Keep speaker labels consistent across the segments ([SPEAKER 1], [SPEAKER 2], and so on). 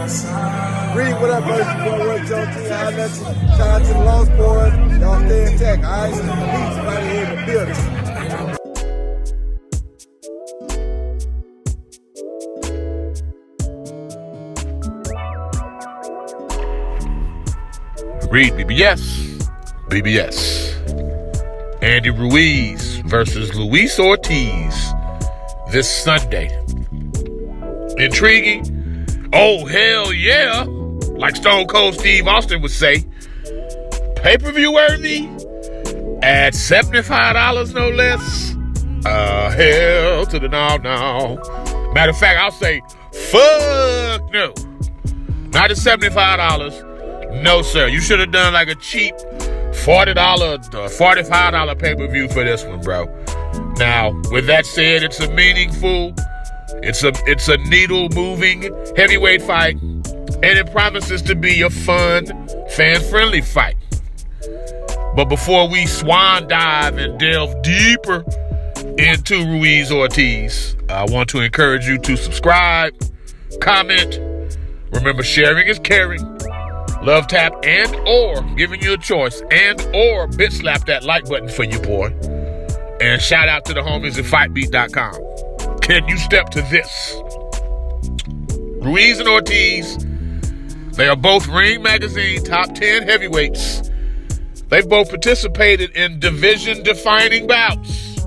[SPEAKER 1] Reed, what up, bro? You going to work your team? I'll let you. Shout out to the Lost Boys. Y'all stay intact, all right? Peace, right here in the building.
[SPEAKER 2] REED-BBS. BBS. Andy Ruiz versus Luis Ortiz this Sunday. Intriguing. Oh, hell yeah. Like Stone Cold Steve Austin would say. Pay-per-view worthy at $75 no less. Hell to the no. Matter of fact, I'll say fuck no. Not at $75. No, sir. You should have done like a cheap $40, $45 pay-per-view for this one, bro. Now, with that said, it's a meaningful, it's a needle-moving heavyweight fight, and it promises to be a fun, fan-friendly fight. But before we swan dive and delve deeper into Ruiz Ortiz, I want to encourage you to subscribe, comment. Remember, sharing is caring. Love tap and or giving you a choice and or bit slap that like button for you, boy. And shout out to the homies at fightbeat.com. Can you step to this? Ruiz and Ortiz, they are both Ring Magazine top 10 heavyweights. They've both participated in division-defining bouts.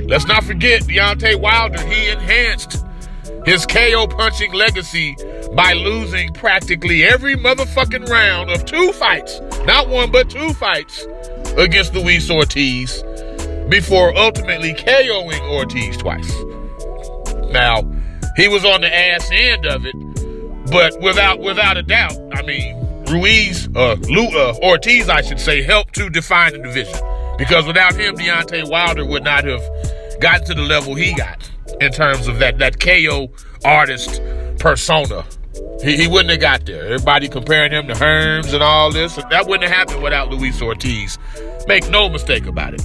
[SPEAKER 2] Let's not forget Deontay Wilder. He enhanced his KO punching legacy by losing practically every motherfucking round of 2 fights, not 1 but 2 fights, against Luis Ortiz before ultimately KOing Ortiz twice. Now, he was on the ass end of it, but without a doubt, I mean, Ortiz, I should say, helped to define the division, because without him, Deontay Wilder would not have gotten to the level he got in terms of that KO artist persona. He wouldn't have got there. Everybody comparing him to Herms and all this. That wouldn't have happened without Luis Ortiz. Make no mistake about it.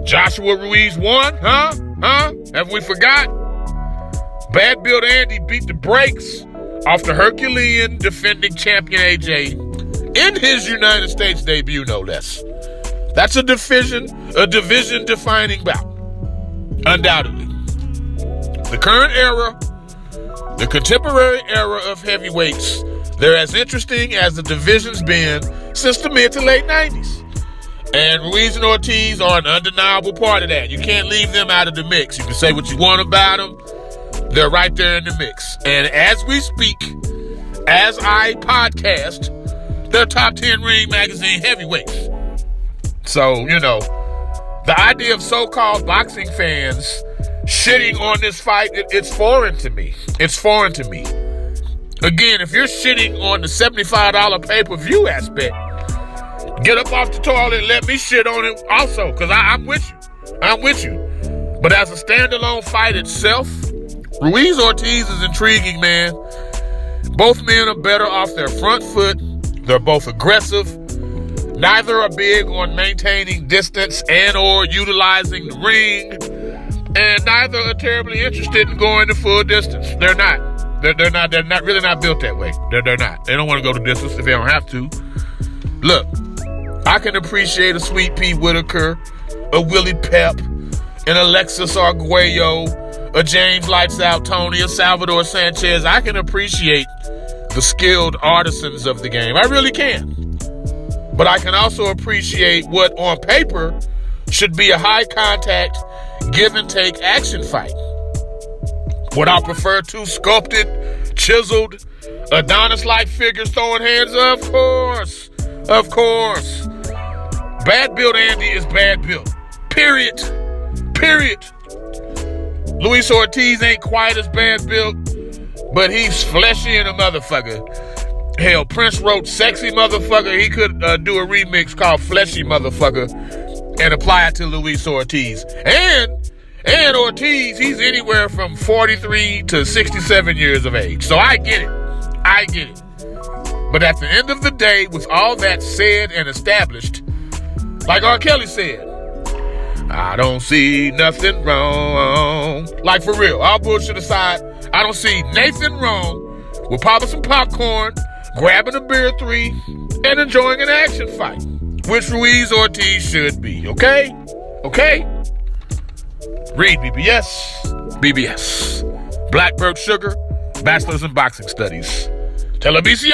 [SPEAKER 2] Joshua Ruiz won, huh? Have we forgot? Bad Built Andy beat the brakes off the Herculean defending champion AJ in his United States debut, no less. That's a division-defining bout. Undoubtedly. The current era, the contemporary era of heavyweights, they're as interesting as the division's been since the mid to late 90s. And Ruiz and Ortiz are an undeniable part of that. You can't leave them out of the mix. You can say what you want about them. They're right there in the mix. And as we speak, as I podcast, they're top 10 Ring Magazine heavyweights. So, the idea of so-called boxing fans shitting on this fight, it's foreign to me. It's foreign to me. Again, if you're shitting on the $75 pay-per-view aspect, get up off the toilet and let me shit on it also, because I'm with you. I'm with you. But as a standalone fight itself, Ruiz Ortiz is intriguing, man. Both men are better off their front foot. They're both aggressive. Neither are big on maintaining distance and or utilizing the ring. And neither are terribly interested in going the full distance. They're not. They're not really not built that way. They're not. They don't want to go the distance if they don't have to. Look, I can appreciate a Sweet Pea Whitaker, a Willie Pep, an Alexis Arguello, a James Lights Out Tony, a Salvador Sanchez. I can appreciate the skilled artisans of the game. I really can. But I can also appreciate what on paper should be a high contact, give and take action fight. Would I prefer 2 sculpted, chiseled, Adonis-like figures throwing hands? Of course. Of course. Bad Built Andy is bad built. Period. Luis Ortiz ain't quite as bad built, but he's fleshy in a motherfucker. Hell, Prince wrote Sexy Motherfucker. He could do a remix called Fleshy Motherfucker and apply it to Luis Ortiz. And Ortiz, he's anywhere from 43 to 67 years of age. So I get it. But at the end of the day, with all that said and established, like R. Kelly said, I don't see nothing wrong. Like, for real, all bullshit aside, I don't see Nathan wrong with popping some popcorn, grabbing a beer or three, and enjoying an action fight, which Ruiz Ortiz should be, okay? Okay? REED-BBS, BBS. Blackbird Sugar, Bachelor's in Boxing Studies. Television,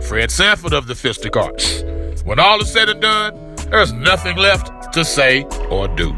[SPEAKER 2] Fred Sanford of the Fistic Arts. When all is said and done, there's nothing left to say or do.